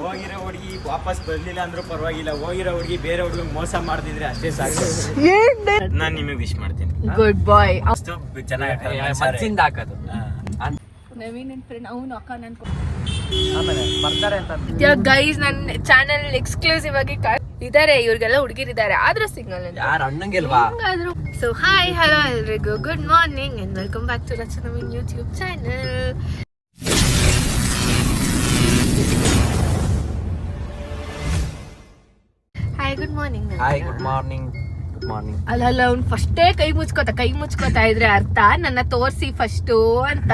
ಹೋಗಿರೋ ಹುಡುಗಿ ವಾಪಸ್ ಬರ್ಲಿಲ್ಲ ಅಂದ್ರೂ ಪರವಾಗಿಲ್ಲ, ಹೋಗಿರೋ ಹುಡುಗಿ ಬೇರೆ ಹುಡುಗಿ ಮೋಸ ಮಾಡ್ತಿದ್ರೆ ಅಷ್ಟೇ ಸಾಕು. ನಾನು ನಿಮಗೆ ವಿಶ್ ಮಾಡ್ತೀನಿ. ಗುಡ್ ಬಾಯ್. ಅಷ್ಟು ಚೆನ್ನಾಗಿ ಮನಸ್ಸಿಂದ ಹಾಕೋದು. ನವೀನ್ ಅಂಡ್ ಫ್ರೆಂಡ್ ಅವನು ಅಕ್ಕ ನನ್ ಆಮೇಲೆ ಬರ್ತಾರೆ ಅಂತ ಗೈಸ್ ನನ್ನ ಚಾನೆಲ್ ಎಕ್ಸ್ಕ್ಲೂಸಿವ್ ಆಗಿ ಇದಾರೆ, ಇವ್ರಿಗೆಲ್ಲ ಹುಡುಗಿರಿದ್ದಾರೆ ಆದ್ರೂ ಸಿಂಗಲ್ ಯಾರು ಅಣ್ಣಂಗಿಲ್ವಾ? ಸೊ ಹಾಯ್ ಹಲೋ ಎಲ್ರಿಗೂ good morning and welcome back to Rachana Naveen YouTube channel. Hi good morning. Hi good morning. Good morning. ಅಲ್ಲ ಅವ್ನು ಫಸ್ಟೇ ಕೈ ಮುಚ್ಕೋತಾ ಇದ್ರೆ ಅರ್ಥ ನನ್ನ ತೋರ್ಸಿ ಫಸ್ಟು ಅಂತ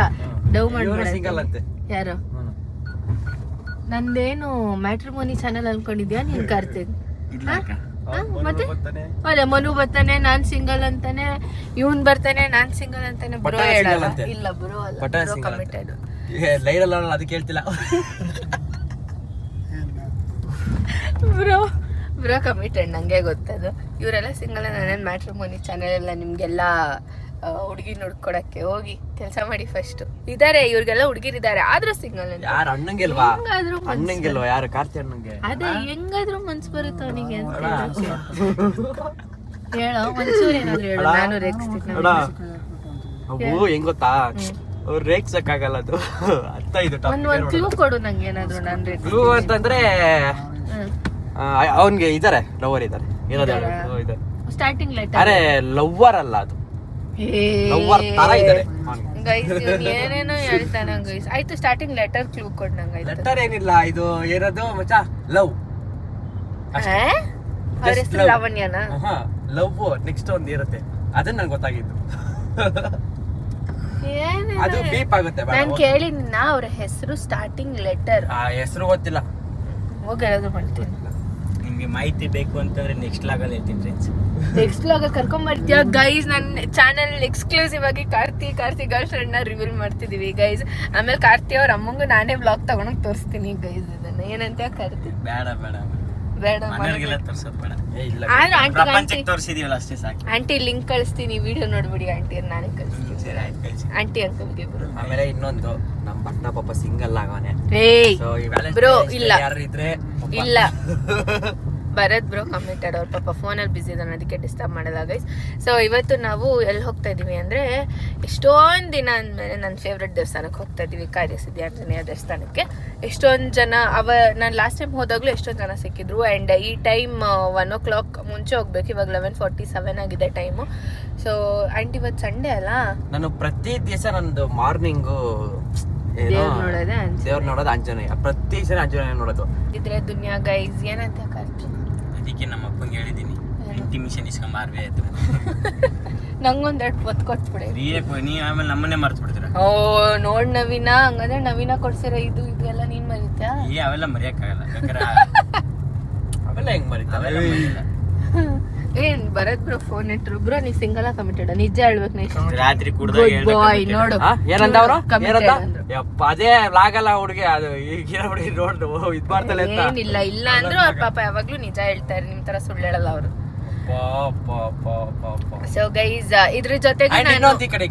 ಡವ್ ಮಾಡ್ಬಿಡ. ಸಿಂಗಲ್ ಅಂತೆ ಯಾರು? ನಂದೇನು ಮ್ಯಾಟ್ರಿಮೋನಿ ಚಾನೆಲ್ ಅನ್ಕೊಂಡಿದ್ಯಾ ನೀನ್ ಕಾರ್ತಿಕ್? ಮತ್ತೆ ಅದೇ ಮನು ಬರ್ತಾನೆ ನಾನ್ ಸಿಂಗಲ್ ಅಂತಾನೆ, ಇವನ್ ಬರ್ತಾನೆ ನಾನ್ ಸಿಂಗಲ್ ಅಂತಾನೆ. ಬ್ರೋ ಹೇಳಲ್ಲ. ಇಲ್ಲ ಬ್ರೋ ಅಲ್ಲ, ಬ್ರೋ ಕಮಿಟೆಡ್. ಲೈರಲ್ಲ ಅದಕ್ಕೆ ಹೇಳ್ತಿಲ್ಲ. ಬ್ರೋ ಕಮಿಟೆಡ್, ನಂಗೆ ಗೊತ್ತದು. ಇವರೆಲ್ಲ ಸಿಂಗಲ್. ನಾನೇನ್ ಮ್ಯಾಟ್ರಿಮೋನಿ ಚಾನೆಲ್ ಎಲ್ಲ ನಿಮ್ಗೆಲ್ಲ ಹುಡುಗಿ ನೋಡ್ಕೊಡಕ್ಕೆ ಹೋಗಿ ಕೆಲಸ ಮಾಡಿ ಫಸ್ಟ್. ಇದಾರೆ ಇವ್ರಿಗೆಲ್ಲ ಹುಡುಗಿರಿದ್ದಾರೆ ಆದ್ರೂ ಸಿಂಗಲ್. ಯಾರು ಅಣ್ಣಂಗಿಲ್ವಾ? ಅಣ್ಣಂಗಿಲ್ವಾ? ಯಾರು? ಕಾರ್ತಿ ಅಣ್ಣಂಗೆ. ಅದೇ ಹೆಂಗಾದ್ರೂ ಮನ್ಸು ಬರುತ್ತೆ ಅವನಿಗೆ ಅಂತ ಹೇಳೋ. ಒಂಚೂರು ಏನಾದ್ರು ಹೇಳು, ನಾನು ರೇಗಿಸ್ತೀನಿ. ಅವು ಹೆಂಗ್ ಗೊತ್ತಾ, ಅವ್ರು ರೇಗ್ಸಕ್ಕಾಗಲ್ಲ ಅದು. ಅರ್ಥ ಇದು ಒಂದ್ ಕ್ಲೂ ಕೊಡು ನಂಗೆ ಏನಾದ್ರು. ನಾನು ಕ್ಲೂ ಅಂತಂದ್ರೆ ಅವನ್ಗೆ ಇದಾರೆ, ಲವರ್ ಇದಾರೆ. ಇದಾರೆ ಸ್ಟಾರ್ಟಿಂಗ್ ಲೆಟರ್. ಅರೆ ಲವ್ವರ್ ಅಲ್ಲ, ಅದು ಲವ್ವರ್ ತರ ಇದಾರೆ. ಗೈಸ್ ಏನೇನೋ ಹೇಳ್ತಾನ ಗೈಸ್. ಆಯ್ತು ಸ್ಟಾರ್ಟಿಂಗ್ ಲೆಟರ್ ಕ್ಲೂ ಕೊಡ್ ನಂಗೆ. ಲೆಟರ್ ಏನಿಲ್ಲ, ಇದು ಏನದು ಮಚ್ಚ, ಲವ್. ಅವ್ರ ಹೆಸರು ಲಾವಣ್ಯನಾ? ಲವ್ ನೆಕ್ಸ್ಟ್ ಒಂದ್ ಇರುತ್ತೆ, ಅದನ್ನ ನಂಗೆ ಗೊತ್ತಾಗಿದ್ದು. ಅದು ಬೀಪ್ ಆಗುತ್ತೆ. ನಾನ್ ಕೇಳಿನ ಅವ್ರ ಹೆಸರು ಸ್ಟಾರ್ಟಿಂಗ್ ಲೆಟರ್. ಆ ಹೆಸರು ಗೊತ್ತಿಲ್ಲ. ಹೋಗಿ ಹೇಳೋದು ಮಾಡ್ತೀನಿ. ನಿಮ್ಗೆ ಮಾಹಿತಿ ಬೇಕು ಅಂತಂದ್ರೆ ನೆಕ್ಸ್ಟ್ ಲಾಗಲ್ಲಿ ಹೇಳ್ತೀನಿ ಫ್ರೆಂಡ್ಸ್. ನೆಕ್ಸ್ಟ್ ಲಾಗ ಕರ್ಕೊಂಡ್ ಬರ್ತೀಯ ಗೈಸ್. ನನ್ನ ಚಾನೆಲ್ ಎಕ್ಸ್ಕ್ಲೂಸಿವ್ ಆಗಿ ಕಾರ್ತಿ ಗರ್ಲ್ ಫ್ರೆಂಡ್ ನ ರಿವೀಲ್ ಮಾಡ್ತಿದೀವಿ ಗೈಸ್. ಆಮೇಲೆ ಕಾರ್ತಿ ಅವ್ರ ಅಮ್ಮಂಗೂ ನಾನೇ ಬ್ಲಾಗ್ ತಗೊಂಡೋಗಿ ತೋರಿಸ್ತೀನಿ ಗೈಸ್. ಇದನ್ನ ಏನಂತ ಕಾರ್ತಿ? ಬೇಡ ಮನೆಯವರಿಗೆಲ್ಲ ತೋರ್ಸೋದು ಬೇಡ. ಪ್ರಪಂಚಕ್ಕೆ ತೋರಿಸಿದೀವಲ್ಲ ಅಷ್ಟೇ ಸಾಕು. ಆಂಟಿ ಲಿಂಕ್ ಕಳಿಸ್ತೀನಿ, ವಿಡಿಯೋ ನೋಡ್ಬಿಡಿ. ಆಂಟಿ ನಾನೇ ಕಳಿಸ್ತೀನಿ. ಆಂಟಿ ಅಂಕಲ್ಗೆ ಬರೋ. ಆಮೇಲೆ ಇನ್ನೊಂದು, ನಮ್ ಬಣ್ಣ ಪಾಪ ಸಿಂಗಲ್ ಆಗವನೆ. ಬ್ರೋ ಇಲ್ಲ ಯಾರು ಇದ್ರೆ ಇಲ್ಲ ಭರತ್ ಬ್ರೋ ಕಮಿಟೆಡ್. ಅವ್ರ ಪಾಪ ಫೋನಲ್ಲಿ ಬಿಸಿ ಇದ್ದಾನೆ, ಅದಕ್ಕೆ ಡಿಸ್ಟರ್ಬ್ ಮಾಡಲ್ಲ ಗೈಸ್. ಸೊ ಇವತ್ತು ನಾವು ಎಲ್ಲಿ ಹೋಗ್ತಾ ಇದೀವಿ ಅಂದ್ರೆ, ಎಷ್ಟೊಂದು ದಿನ ಅಂದಮೇಲೆ ನನ್ನ ಫೇವ್ರೆಟ್ ದೇವಸ್ಥಾನಕ್ಕೆ ಹೋಗ್ತಾ ಇದೀವಿ, ಕಾರ್ಯಸಿದ್ಧಿ ಆಂಜನೇಯ ದೇವಸ್ಥಾನಕ್ಕೆ. ಎಷ್ಟೊಂದು ಜನ ನಾನು ಲಾಸ್ಟ್ ಟೈಮ್ ಹೋದಾಗ್ಲೂ ಎಷ್ಟೊಂದು ಜನ ಸಿಕ್ಕಿದ್ರು. ಆ್ಯಂಡ್ ಈ ಟೈಮ್ 1 o'clock ಮುಂಚೆ ಹೋಗ್ಬೇಕು. ಇವಾಗ 11:47 ಆಗಿದೆ ಟೈಮು. ಸೊ ಆ್ಯಂಡ್ ಇವತ್ತು ಸಂಡೇ ಅಲ್ಲ, ನಾನು ಪ್ರತಿ ದಿವಸ ನಂದು ಮಾರ್ನಿಂಗು ದೇವ್ರ ನೋಡೋದು ಆಂಜನೇಯ. ಪ್ರತಿ ಸಲ ಆಂಜನೇಯ ನೋಡೋದು. ಇದ್ರೆ ದುನಿಯಾ ಗೈಸ್. ಏನಂತ ಕಾರ್ತಿ? ಅದಕ್ಕೆ ನಮ್ಮ ಅಪ್ಪಂಗೆ ಹೇಳಿದೀನಿ, ಇಂಟಿಮಿಷನ್ ಇಸ್ಕೊಂಬಾರ್ಬೇ ಆಯ್ತು. ನಂಗೊಂದೆರಡು ಒತ್ತು ಕೊಟ್ಬಿಡಿ. ನೀವು ಆಮೇಲೆ ನಮ್ಮನ್ನೇ ಮರ್ತು ಬಿಡ್ತೀರ. ಓ ನೋಡ್ ನವೀನ, ಹಂಗಂದ್ರೆ ನವೀನ ಕೊಡ್ಸಿರೋ ಇದು ಎಲ್ಲ ನೀನ್ ಮರಿತ್ಯಾ? ಅವೆಲ್ಲ ಮರೆಯಕ್ಕಾಗಲ್ಲ. ಅವೆಲ್ಲ ಹೆಂಗ್ ಮರಿತಾವೆ? ಏನ್ ಭರತ್ ಬ್ರೋ ಫೋನ್ ಇಟ್ರು. ಬ್ರೋ ನೀ ಸಿಂಗಲ್ ಕಮಿಟೆಡ್? ನಿಜ ಹೇಳ್ಬೇಕು. ನೆಕ್ಸ್ಟ್ ರಾತ್ರಿ ಬಾಯ್ ನೋಡು ಏನಂದ ಅವರು? ಯಪ್ಪ ಅದೇ ಲಾಗಲ್ಲ ಹುಡುಗಿ, ಅದು ಈಗಿನ ಹುಡುಗಿ ನೋಡ್ದು ಇದ್ ಮಾಡ್ತಾಳೆ ಅಂತ. ಏನಿಲ್ಲ ಇಲ್ಲ ಅಂದ್ರು ಅವ್ರ ಪಾಪ ಯಾವಾಗ್ಲೂ ನಿಜ ಹೇಳ್ತಾರೆ, ನಿಮ್ ತರ ಸುಳ್ಳು ಹೇಳಲ್ಲ ಅವರು. ಸೊ ಗೈಸ್ ಇದ್ರ ಜೊತೆಗೆ ಇನ್ನೊಂದು ಈ ಕಡೆ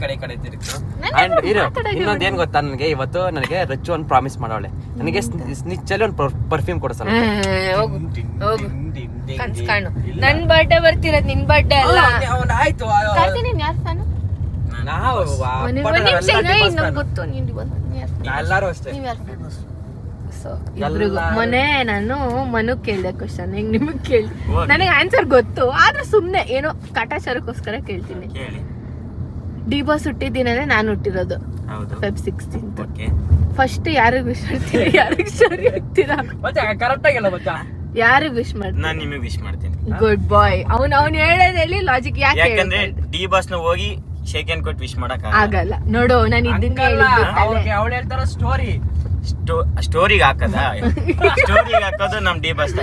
ಇನ್ನೊಂದ್ ಏನ್ ಗೊತ್ತಾ, ನನಗೆ ಇವತ್ತು ನನಗೆ ರಚ್ಚು ಒಂದು ಪ್ರಾಮಿಸ್ ಮಾಡೋಳೆ. ನನಗೆ ಸ್ನಿಚ್ಚಲ್ಲಿ ಒಂದು ಪರ್ಫ್ಯೂಮ್ ಕೊಡ್ಸಲ್ಲ. ಹೋಗು ಕನ್ಸ್ ಕಾಣು. ನನ್ ಬರ್ಡೇ ಬರ್ತಿರೋದ್, ನಿನ್ ಬರ್ಡೇ ಅಲ್ಲ. ಆಯ್ತು ನೀನ್ ಯಾರ್ ಫ್ಯಾನು? ಗೊತ್ತು ಎಲ್ಲಾರು ಅಷ್ಟೇ. ಸೊ ಇಬ್ರಿಗೂ ಮೊನ್ನೆ ನಾನು ಮನು ಕೇಳ್ದೆ ಕ್ವಶನ್, ಹೆಂಗ್ ನಿಮಗ್ ಕೇಳಿ. ನನಗೆ ಆನ್ಸರ್ ಗೊತ್ತು, ಆದ್ರೆ ಸುಮ್ನೆ ಏನೋ ಕಾಟಾಚಾರಕ್ಕೋಸ್ಕರ ಕೇಳ್ತೀನಿ. ಡಿ ಬಾಸ್ ಹುಟ್ಟಿದ್ದೀನಂದ್ರೆ ನಾನು ಹುಟ್ಟಿರೋದು Feb 16th. ಫಸ್ಟ್ ಯಾರಿಗ್ ವಿಶ್ ಮಾಡ್ತೀರಿ? ಯಾರಿಗ್ ಸರಿ ಆಗ್ತೀರಾ? ಕರೆಕ್ಟ್ ಆಗಿಲ್ಲ ಮಚ್ಚ. ಯಾರಿಗ್ ವಿಶ್ ಮಾಡ್ತೀನಿ? ನಾನು ನಿಮಗೆ ವಿಶ್ ಮಾಡ್ತೀನಿ. ಗುಡ್ ಬಾಯ್. ಅವ್ನು ಹೇಳೋದ್ರಲ್ಲಿ ಲಾಜಿಕ್ ಯಾಕಂದ್ರೆ ಡಿ ಬಾಸ್ ನ ಹೋಗಿ ಶೇಕ್ ಹ್ಯಾಂಡ್ ಕೊಟ್ಟು ವಿಶ್ ಮಾಡಕ್ ಆಗಲ್ಲ. ನೋಡು ನಾನು ಇದನ್ನ ಅವಳು ಹೇಳ್ತಾರ ಸ್ಟೋರಿಗೆ ಹಾಕದ, ಸ್ಟೋರಿಗೆ ಹಾಕೋದು ನಮ್ ಡಿ ಬಸ್.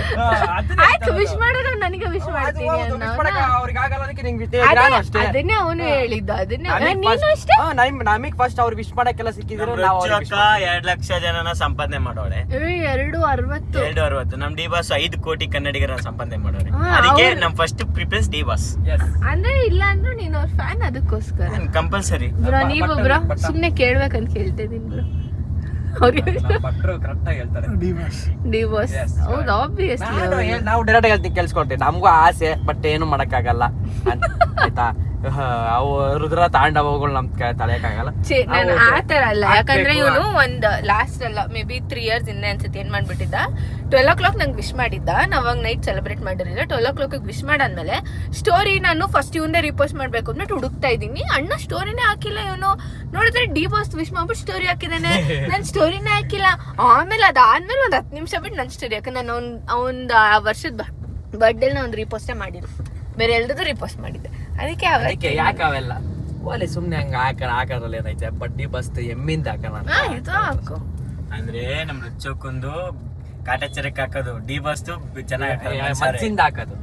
ಆಯ್ತು ವಿಶ್ ಮಾಡೋದು ನನಗೆ ವಿಶ್ ಮಾಡ್ತೀನಿ ಅದನ್ನೇ ಅವನು ಹೇಳಿದ್ದ. ಅದನ್ನೇ ನಮಗ್ ಫಸ್ಟ್ ಅವ್ರು ವಿಶ್ ಮಾಡಕ್ಕೆಲ್ಲ ಸಿಕ್ಕಿದ್ರು. 2 ಲಕ್ಷ ಜನನ ಸಂಪಾದನೆ ಮಾಡೋಳೆ. 260 ನಮ್ ಡಿ ಬಾಸ್ 5 ಕೋಟಿ ಕನ್ನಡಿಗರ ಸಂಪಾದನೆ ಮಾಡೋಳೆ. ಅದಕ್ಕೆ ನಮ್ ಫಸ್ಟ್ ಪ್ರಿಫರೆನ್ಸ್ ಡಿ ಬಾಸ್. ಅಂದ್ರೆ ಇಲ್ಲ ಅಂದ್ರು ನೀನು ಅವ್ರ ಫ್ಯಾನ್, ಅದಕ್ಕೋಸ್ಕರ ಕಂಪಲ್ಸರಿ. ಬ್ರೋ ನೀವು ಬ್ರೋ ಸುಮ್ನೆ ಕೇಳ್ಬೇಕಂತ ಕೇಳ್ತಾ ಇದೀನಿ ಬ್ರೋ. ಅವ್ರಿಗೆ ಭಟ್ರು ಕರೆಕ್ಟ್ ಆಗಿ ಹೇಳ್ತಾರೆ ಡಿವೋರ್ಸ್. ಹೌದು, ಆಬ್ವಿಯಸ್ಲಿ ನಾವು ಡೈರೆಕ್ಟ್ ಹೇಳ್ತೀವಿ ಕೇಳಿಸ್ಕೊಳ್ತೀವಿ. ನಮಗೂ ಆಸೆ, ಬಟ್ ಏನು ಮಾಡಕ್ಕಾಗಲ್ಲ ಆಯ್ತಾ. ಅವು ರುದ್ರ ತಾಂಡವಗಳು ನಮ್ ತಲೆಯಕ್ಕಾಗಲ್ಲ. ನಾನು ಆತರ ಅಲ್ಲ, ಯಾಕಂದ್ರೆ ಇವನು ಒಂದ್ ಲಾಸ್ಟ್ ಅಲ್ಲ ಮೇ ಬಿ 3 years ಹಿಂದೆ ಅನ್ಸುತ್ತೆ ಏನ್ ಮಾಡ್ಬಿಟ್ಟಿದ್ದ, 12 o'clock ನಂಗೆ ವಿಶ್ ಮಾಡಿದ್ದ. ನಾವಾಗ ನೈಟ್ ಸೆಲೆಬ್ರೇಟ್ ಮಾಡಿರಲಿಲ್ಲ. 12 o'clock ವಿಶ್ ಮಾಡಾದ್ಮೇಲೆ ಸ್ಟೋರಿ ನಾನು ಫಸ್ಟ್ ಇವನ್ನೇ ರಿಪೋಸ್ಟ್ ಮಾಡ್ಬೇಕು ಅಂದ್ಬಿಟ್ಟು ಹುಡುಕ್ತಾ ಇದ್ದೀನಿ. ಅಣ್ಣ ಸ್ಟೋರಿನೇ ಹಾಕಿಲ್ಲ. ಇವನು ನೋಡಿದ್ರೆ ಡಿವೋರ್ಸ್ ವಿಶ್ ಮಾಡ್ಬಿಟ್ಟು ಸ್ಟೋರಿ ಹಾಕಿದಾನೆ, ನನ್ ಸ್ಟೋರಿನೇ ಹಾಕಿಲ್ಲ. ಆಮೇಲೆ ಅದಾದ್ಮೇಲೆ ಒಂದ್ 10 ನಿಮಿಷ ಬಿಟ್ಟು ನನ್ ಸ್ಟೋರಿ, ಯಾಕಂದ್ರೆ ನಾನು ಅವನ್ ಆ ವರ್ಷದ ಬರ್ಡೇ ಒಂದು ರಿಪೋಸ್ಟೇ ಮಾಡಿದ್ರು, ಬೇರೆ ಎಲ್ರದ್ದು ರಿಪೋಸ್ಟ್ ಮಾಡಿದ್ದೆ. ಅದಕ್ಕೆ ಯಾಕೆ ಅವೆಲ್ಲ ಒಲೆ ಸುಮ್ನೆ ಹಂಗ ಹಾಕೋದ್ರಲ್ಲಿ ಏನೈತೆ. ಬಡ್ಡಿ ಬಸ್ತ್ ಎಮ್ಮಿಂದ ಹಾಕೋಣ ಅಂದ್ರೆ ನಮ್ ರುಚೋಕೊಂದು ಕಾಟಾಚಾರಕ್ಕೆ ಹಾಕೋದು, ಡಿ ಬಸ್ತು ಚೆನ್ನಾಗಿ ಮನ್ಸಿಂದ ಹಾಕೋದು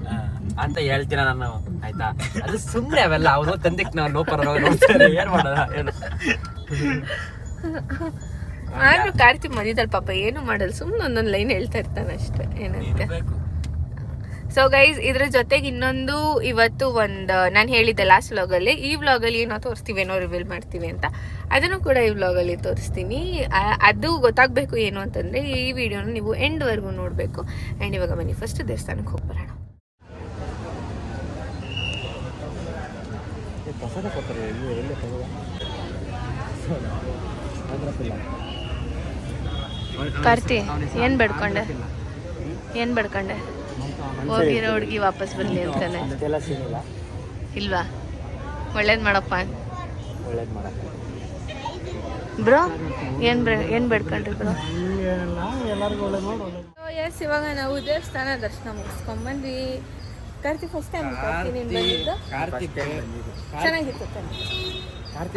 ಅಂತ ಹೇಳ್ತೀನ ನಾನು ಆಯ್ತಾ. ಅದು ಸುಮ್ನೆ ಅವೆಲ್ಲ ಅವ್ರು ತಂದಿಕ್ ನಾವು ಲೋಪರ ನೋಡ್ತಾರೆ. ಏನ್ ಮಾಡೋಣ ಏನು ಆದ್ರೂ ಕಾರ್ತಿ ಮನಿದಲ್ಲಿ ಪಾಪ ಏನು ಮಾಡಲ್ಲ, ಸುಮ್ನೆ ಒಂದೊಂದ್ ಲೈನ್ ಹೇಳ್ತಾ ಇರ್ತಾನೆ ಅಷ್ಟೇ ಏನಂತೆ. ಸೊ ಗೈಸ್, ಇದ್ರ ಜೊತೆಗೆ ಇನ್ನೊಂದು ಇವತ್ತು ಒಂದು ನಾನು ಹೇಳಿದ್ದೆ ಲಾಸ್ಟ್ ವ್ಲಾಗಲ್ಲಿ, ಈ ವ್ಲಾಗಲ್ಲಿ ಏನೋ ತೋರಿಸ್ತೀವಿ, ಏನೋ ರಿವೀಲ್ ಮಾಡ್ತೀವಿ ಅಂತ, ಅದನ್ನು ಕೂಡ ಈ ವ್ಲಾಗಲ್ಲಿ ತೋರಿಸ್ತೀನಿ. ಅದು ಗೊತ್ತಾಗಬೇಕು ಏನು ಅಂತಂದರೆ ಈ ವಿಡಿಯೋನ ನೀವು ಎಂಡ್ವರೆಗೂ ನೋಡಬೇಕು. ಆ್ಯಂಡ್ ಇವಾಗ ಬನ್ನಿ ಫಸ್ಟ್ ದೇವಸ್ಥಾನಕ್ಕೆ ಹೋಗಿ ಬರೋಣ. ಕಾರ್ತಿ ಏನು ಬೇಡ್ಕೊಂಡೆ? ಹೋಗಿರೋ ಹುಡುಗಿ ವಾಪಸ್ ಬರ್ಲಿ ಅಂತಾನೆ ಇಲ್ವಾ? ಒಳ್ಳೇದ್ ಮಾಡಪ್ಪ ಬ್ರೋ. ಏನ್ ಬೇಡ್ಕೊಂಡ್ರಿ ಬ್ರೋ? ಎಸ್, ಇವಾಗ ನಾವು ದೇವಸ್ಥಾನ ದರ್ಶನ ಮುಗಿಸ್ಕೊಂಡ್ ಬಂದ್ವಿ. ಕಾರ್ತಿ ಫಸ್ಟ್ ಟೈಮ್ ಬಂದಿದ್ದು, ಚೆನ್ನಾಗಿತ್ತು.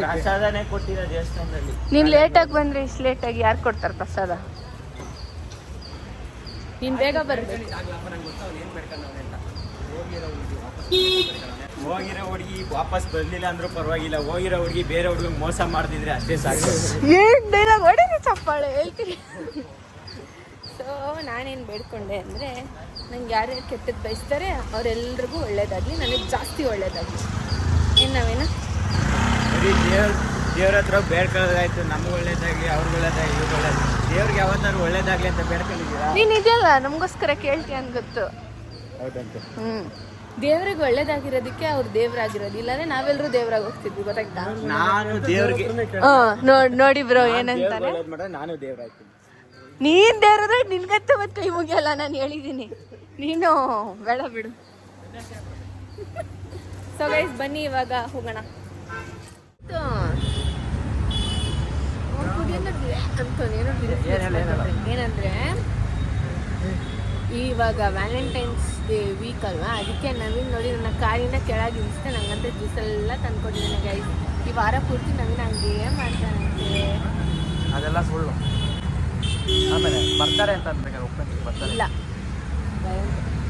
ಪ್ರಸಾದನೇ ಕೊಟ್ಟಿರೋ ದೇವಸ್ಥಾನದಲ್ಲಿ. ನೀನ್ ಲೇಟಾಗಿ ಬಂದ್ರೆ ಇಷ್ಟು ಲೇಟಾಗಿ ಯಾರು ಕೊಡ್ತಾರ ಪ್ರಸಾದ? ನೀನ್ ಬೇಗ ಬರ್ಬೇಕು. ಹೋಗಿರೋ ಹುಡುಗಿ ವಾಪಸ್ ಬರ್ಲಿಲ್ಲ ಅಂದ್ರೂ ಪರವಾಗಿಲ್ಲ, ಹೋಗಿರೋ ಹುಡುಗಿ ಬೇರೆ ಹುಡುಗಿ ಮೋಸ ಮಾಡ್ತಿದ್ರೆ ಅಷ್ಟೇ ಸಾಕು. ಏನ್ ಡೈಲಾಗ್ ಹೊಡೀನಿ ಚಪ್ಪಾಳೆ ಹೇಳ್ತೀನಿ. ಸೊ ನಾನೇನು ಬೇಡ್ಕೊಂಡೆ ಅಂದರೆ, ನಂಗೆ ಯಾರ್ಯಾರು ಕೆಟ್ಟದ್ದು ಬಯಸ್ತಾರೆ ಅವರೆಲ್ರಿಗೂ ಒಳ್ಳೇದಾಗಲಿ, ನನಗೆ ಜಾಸ್ತಿ ಒಳ್ಳೇದಾಗಲಿ. ಏನು ನಾವೇನ ಬರೀ ದೇವ್ರ ಹತ್ರ ಬೇಡ್ಕೊಳ್ಳೋದಾಯ್ತು, ನಮ್ಗೆ ಒಳ್ಳೇದಾಗ್ಲಿ, ಅವ್ರಿಗೆ ಒಳ್ಳೇದಾಗ್ಲಿ, ಇವ್ರಿಗೆ ಒಳ್ಳೇದಾಗ್ಲಿ. ದೇವ್ರಿಗೆ ಯಾವತ್ತಾರು ಒಳ್ಳೇದಾಗ್ಲಿ ಅಂತ ಬೇಡ್ಕೊಂಡಿದ್ದೀರಾ? ನೀನು ಇದೆಯಲ್ಲ ನಮಗೋಸ್ಕರ ಕೇಳ್ತೀಯ ಅಂತ ಗೊತ್ತು. ಹೌದಂತೆ. ದೇವ್ರಿಗೆ ಒಳ್ಳೇದಾಗಿರೋದಕ್ಕೆ ಅವ್ರು ದೇವ್ರಾಗಿರೋದು, ಇಲ್ಲಾಂದ್ರೆ ನಾವೆಲ್ಲರೂ ದೇವ್ರಾಗಿ ಹೋಗ್ತಿದ್ವಿ, ಗೊತ್ತಾಯ್ತಾ? ನಾನು ದೇವ್ರಿಗೆ ನೋಡಿ ಬ್ರೋ ಏನಂತಾನೆ, ನಾನು ದೇವ್ರಾಯ್ತೀನಿ. ನೀನ್ ದೇವ್ರಾದ್ರೆ ನಿನ್ಗತ್ತೆ ಮತ್ತೆ ಕೈ ಮುಗಿಯಲ್ಲ, ನಾನು ಹೇಳಿದ್ದೀನಿ. ನೀನು ಬೇಡ ಬಿಡು. ಸೊ ಗೈಸ್ ಬನ್ನಿ ಇವಾಗ ಹೋಗೋಣ. ಏನಂದ್ರೆ ಇವಾಗ ವ್ಯಾಲೆಂಟೈನ್ಸ್ ಡೇ ವೀಕ್ ಅಲ್ವಾ, ಅದಕ್ಕೆ ನವೀನ್ ನೋಡಿ ನನ್ನ ಕಾರಿನ ಕೆಳಗೆ ಇಳಿಸ್ತೆ, ನಂಗಂತ ಜ್ಯೂಸ್ ಎಲ್ಲ ತಂದ್ಕೊಟ್ಟಿದ್ದಾನೆ ಗೈಸ್. ಈ ವಾರ ಪೂರ್ತಿ ನವೀನ್ ಹಂಗೆ ಮಾಡ್ತಾನಂತೆ. ಅದೆಲ್ಲ ಸುಳ್ಳು. ಆಮೇಲೆ ಬರ್ತಾರೆ ಅಂತ ಇಲ್ಲ,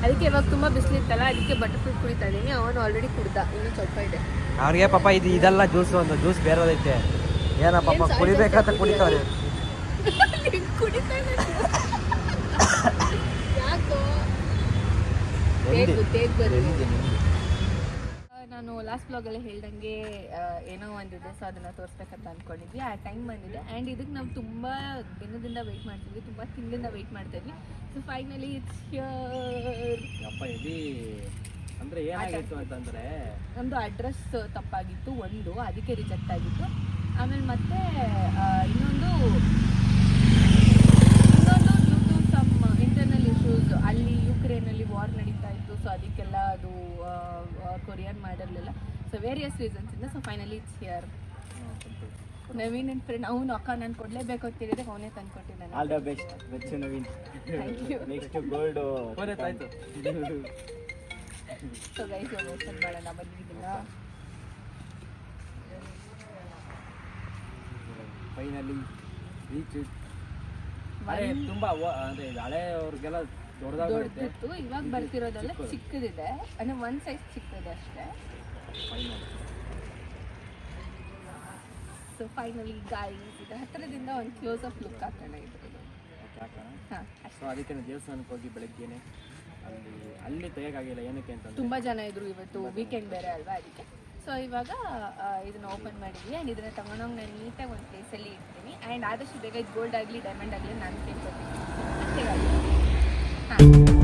ಅದಕ್ಕೆ ಇವಾಗ ತುಂಬಾ ಬಿಸಿಲಿತ್ತಲ್ಲ, ಅದಕ್ಕೆ ಬಟರ್ ಫ್ರೂಟ್ ಕುಡಿತಾ ಇದೀನಿ. ಅವನು ಆಲ್ರೆಡಿ ಕುಡ್ದ, ಇನ್ನು ಸ್ವಲ್ಪ ಇದೆ. ಅವ್ರಿಗೆ ಪಾಪ ಇದೆಲ್ಲ ಜ್ಯೂಸ್, ಒಂದು ಜ್ಯೂಸ್ ಬೇರೆದೈತೆ, ಏನ ಪಾಪ ಕುಡಿಬೇಕಂತ ಕುಡಿತಾವ್ರಿ. ಯಾಕೋ ನಾನು ಲಾಸ್ಟ್ ಬ್ಲಾಗಲ್ಲೇ ಹೇಳ್ದಂಗೆ ಏನೋ ಒಂದಿದೆ, ಸೊ ಅದನ್ನು ತೋರಿಸ್ಬೇಕಂತ ಅಂದ್ಕೊಂಡಿದ್ವಿ. ಆ ಟೈಮ್ ಬಂದಿದೆ. ಆ್ಯಂಡ್ ಇದಕ್ಕೆ ನಾವು ತುಂಬ ದಿನದಿಂದ ವೆಯ್ಟ್ ಮಾಡ್ತಿದ್ವಿ, ತುಂಬ ತಿಂಗಳಿಂದ ವೆಯ್ಟ್ ಮಾಡ್ತಾಯಿದ್ವಿ. So finally it's here. ಅಂದರೆ ಏನಾಗಿತ್ತು ಅಂತಂದರೆ, ನಮ್ಮದು ಅಡ್ರೆಸ್ ತಪ್ಪಾಗಿತ್ತು ಒಂದು, ಅದಕ್ಕೆ ರಿಜೆಕ್ಟ್ ಆಗಿತ್ತು. ಆಮೇಲೆ ಮತ್ತೆ ಇನ್ನೊಂದು due to some internal issues, ಅಲ್ಲಿ ಯುಕ್ರೇನಲ್ಲಿ ವಾರ್ ನಡೀತಾ ಇತ್ತು, ಸೊ ಅದಕ್ಕೆಲ್ಲ ಅದು ಕೊರಿಯನ್ ಮಾಡಿರಲಿಲ್ಲ. ಸೊ ವೇರಿಯಸ್ ರೀಸನ್ಸಿಂದ so finally it's here. Naveen ನನ್ನ ಫ್ರೆಂಡ್, ಅವನು ಅಕ್ಕ ನಾನು ಕೊಡಲೇಬೇಕು ಅಂತ ಹೇಳಿದ್ರೆ ಅವನೇ ತಂದು ಕೊಟ್ಟಿದ್ದಾನೆ. ಆಲ್ ದ ಬೆಸ್ಟ್ ಬೆಚ್ಚು Naveen. Thank you. Next gold ಆಯ್ತು. ಸೊ ಗೈಸ್ ಓಪನ್ ಮಾಡೋಣ ಬನ್ನಿ ಇದನ್ನ. Finally reach. ತುಂಬಾ ಅಂದ್ರೆ ಹಳೆ ಅವ್ರಿಗೆಲ್ಲ ದೊಡ್ಡದಿತ್ತು, ಇವಾಗ ಬರ್ತಿರೋದೆಲ್ಲ ಚಿಕ್ಕದಿದೆ, ಅಂದ್ರೆ ಒಂದು ಸೈಜ್ ಚಿಕ್ಕದಿದೆ ಅಷ್ಟೇ. ಸೊ ಫೈನಲಿ ಗಾಯ್ಸ್, ಇದು ಹತ್ತಿರದಿಂದ ಒಂದು ಕ್ಲೋಸ್ ಅಪ್ ಲುಕ್ ಹಾಕೋಣ ಇದ್ರದ್ದು. ಸೊ ಅದಕ್ಕೆ ದೇವಸ್ಥಾನಕ್ಕೆ ಹೋಗಿ ಬೆಳಗ್ಗೆನೆ ಅಲ್ಲಿ ತೆಗಿಯೋಕ್ಕಾಗಿಲ್ಲ. ಏನಕ್ಕೆ ಅಂತ ತುಂಬ ಜನ ಇದ್ರು, ಇವತ್ತು ವೀಕೆಂಡ್ ಬೇರೆ ಅಲ್ವಾ, ಅದಕ್ಕೆ. ಸೊ ಇವಾಗ ಇದನ್ನ ಓಪನ್ ಮಾಡಿದ್ವಿ ಆ್ಯಂಡ್ ಇದನ್ನ ತಗೊಂಡೋಗಿ ನಾನು ನೀಟಾಗಿ ಒಂದು ಪ್ಲೇಸಲ್ಲಿ ಇಡ್ತೀನಿ ಆ್ಯಂಡ್ ಆದಷ್ಟು ಬೇಗ ಗೋಲ್ಡ್ ಆಗಲಿ ಡೈಮಂಡ್ ಆಗಲಿ ನಾನು ಕೇಳ್ಕೊತೀನಿ ಹಾಂ